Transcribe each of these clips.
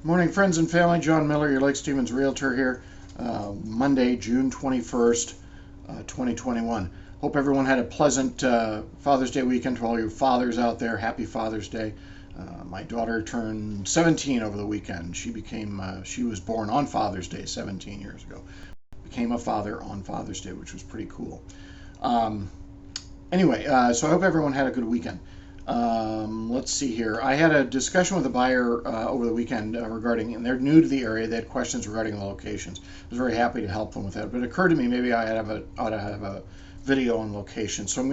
Morning, friends and family. John Miller, your Lake Stevens Realtor here. Monday, June 21st, 2021. Hope everyone had a pleasant Father's Day weekend. To all you fathers out there, happy Father's Day. My daughter turned 17 over the weekend. She was born on Father's Day 17 years ago. Became a father on Father's Day, which was pretty cool. Um, so I hope everyone had a good weekend. Let's see here. I had a discussion with a buyer over the weekend regarding, and they're new to the area. They had questions regarding the locations. I was very happy to help them with that. But it occurred to me maybe ought to have a video on location. So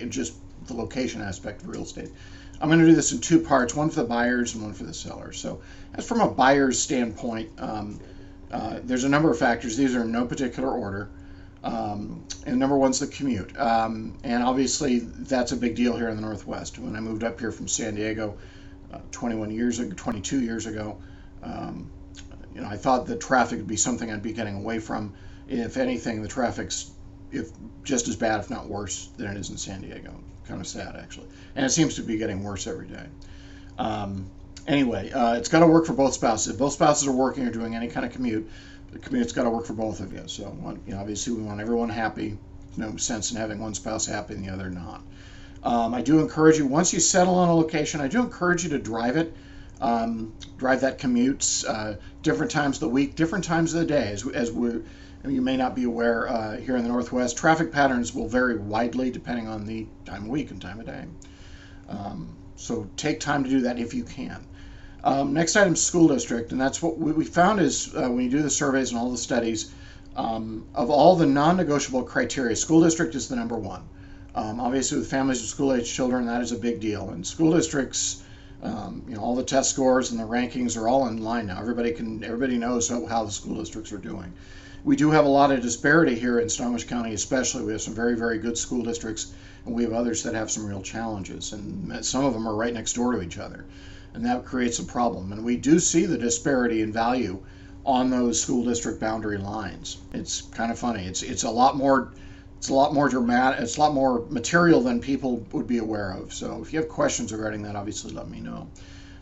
just the location aspect of real estate. I'm going to do this in two parts: one for the buyers and one for the sellers. So, as from a buyer's standpoint, there's a number of factors. These are in no particular order. And number one's the commute. And obviously that's a big deal here in the Northwest. When I moved up here from San Diego 22 years ago, I thought the traffic would be something I'd be getting away from. If anything, the traffic's just as bad, if not worse, than it is in San Diego. Kind of sad, actually. And it seems to be getting worse every day. It's got to work for both spouses. If both spouses are working or doing any kind of commute, the commute's got to work for both of you. So, obviously, we want everyone happy. There's no sense in having one spouse happy and the other not. I do encourage you, once you settle on a location, I do encourage you to drive it. Drive that commute, different times of the week, different times of the day. You may not be aware, here in the Northwest, traffic patterns will vary widely depending on the time of week and time of day. So take time to do that if you can. Next item, school district, and that's what we found is when you do the surveys and all the studies, of all the non-negotiable criteria, school district is the number one. Obviously, with families with school-age children, that is a big deal. And school districts, all the test scores and the rankings are all in line now. Everybody knows how the school districts are doing. We do have a lot of disparity here in Snohomish County, especially. We have some very, very good school districts, and we have others that have some real challenges, and some of them are right next door to each other. And that creates a problem. And we do see the disparity in value on those school district boundary lines. It's kind of funny. It's a lot more dramatic. It's a lot more material than people would be aware of. So if you have questions regarding that, obviously let me know.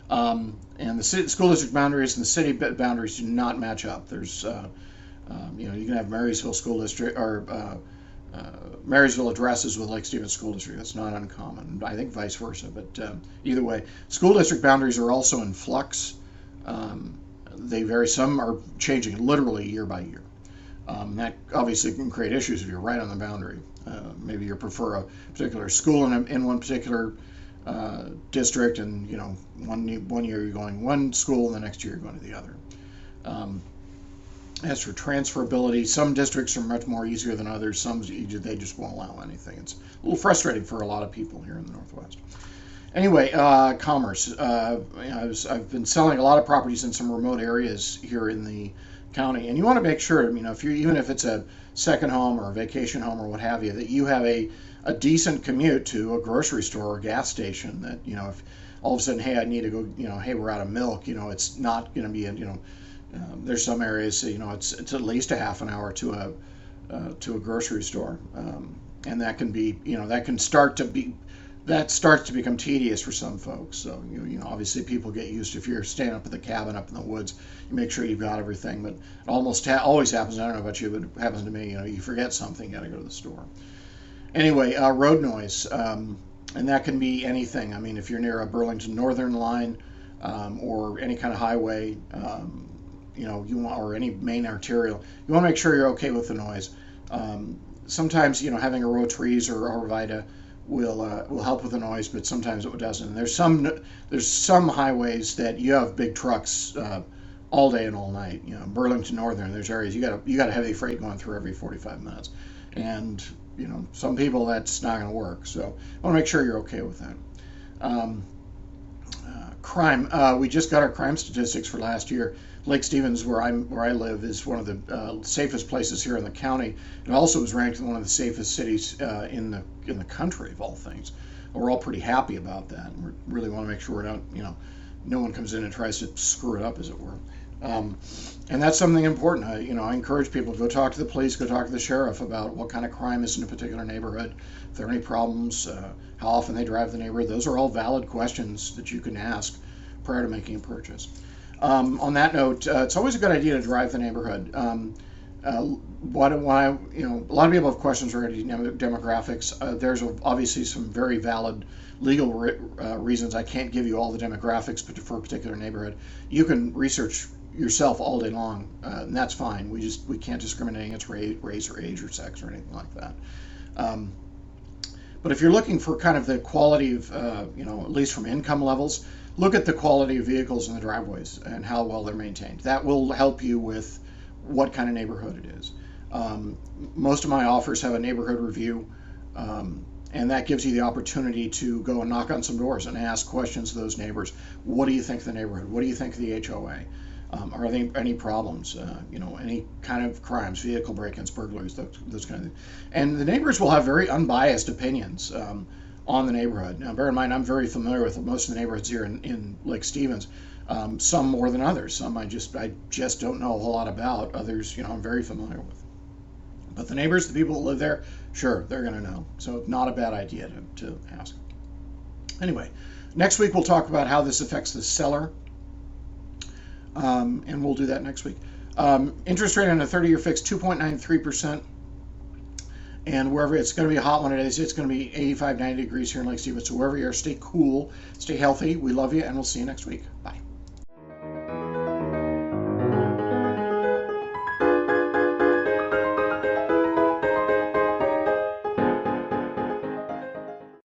And the school district boundaries and the city boundaries do not match up. There's you can have Marysville School District or Marysville addresses with Lake Stevens School District. That's not uncommon. I think vice versa. But either way, school district boundaries are also in flux. They vary. Some are changing literally year by year. That obviously can create issues if you're right on the boundary. Maybe you prefer a particular school in one particular district, and one year you're going one school, and the next year you're going to the other. As for transferability, some districts are much more easier than others. Some they just won't allow anything. It's a little frustrating for a lot of people here in the Northwest. Anyway, commerce. I've been selling a lot of properties in some remote areas here in the county, and you want to make sure, even if it's a second home or a vacation home or what have you, that you have a decent commute to a grocery store or gas station. That if all of a sudden, hey, I need to go, hey, we're out of milk. It's not going to be there's some areas, it's at least a half an hour to a grocery store, and that can be, that starts to become tedious for some folks. So obviously people get used to, if you're staying up at the cabin up in the woods, you make sure you've got everything. But it almost always happens. I don't know about you, but it happens to me. You forget something, you got to go to the store. Anyway, road noise, and that can be anything. If you're near a Burlington Northern line, or any kind of highway. Or any main arterial, you want to make sure you're okay with the noise. Sometimes, having a Rotrees or Arvida will help with the noise, but sometimes it doesn't. And there's some highways that you have big trucks all day and all night. Burlington Northern, there's areas you got a heavy freight going through every 45 minutes, and some people that's not going to work. So I want to make sure you're okay with that. Crime. We just got our crime statistics for last year. Lake Stevens, where I live, is one of the safest places here in the county. It also was ranked one of the safest cities in the country, of all things. We're all pretty happy about that, and we really want to make sure we're not, no one comes in and tries to screw it up, as it were. And that's something important. I encourage people to go talk to the police, go talk to the sheriff about what kind of crime is in a particular neighborhood, if there are any problems, how often they drive the neighborhood. Those are all valid questions that you can ask prior to making a purchase. On that note, it's always a good idea to drive the neighborhood. Why, a lot of people have questions regarding demographics. There's obviously some very valid legal reasons I can't give you all the demographics for a particular neighborhood. You can research yourself all day long, and that's fine. We can't discriminate against race or age or sex or anything like that. Um, but if you're looking for kind of the quality of, at least from income levels, look at the quality of vehicles in the driveways and how well they're maintained. That will help you with what kind of neighborhood it is. Most of my offers have a neighborhood review, and that gives you the opportunity to go and knock on some doors and ask questions to those neighbors. What do you think of the neighborhood? What do you think of the HOA? Are there any problems? Any kind of crimes, vehicle break-ins, burglaries, those kind of things. And the neighbors will have very unbiased opinions on the neighborhood. Now, bear in mind, I'm very familiar with most of the neighborhoods here in Lake Stevens. Some more than others. Some I just don't know a whole lot about. Others, I'm very familiar with. But the neighbors, the people that live there, sure, they're going to know. So not a bad idea to ask. Anyway, next week we'll talk about how this affects the seller. And we'll do that next week. Interest rate on a 30-year fixed, 2.93%. And wherever it's going to be a hot one today, it's going to be 85, 90 degrees here in Lake Stevens. So wherever you are, stay cool, stay healthy. We love you, and we'll see you next week. Bye.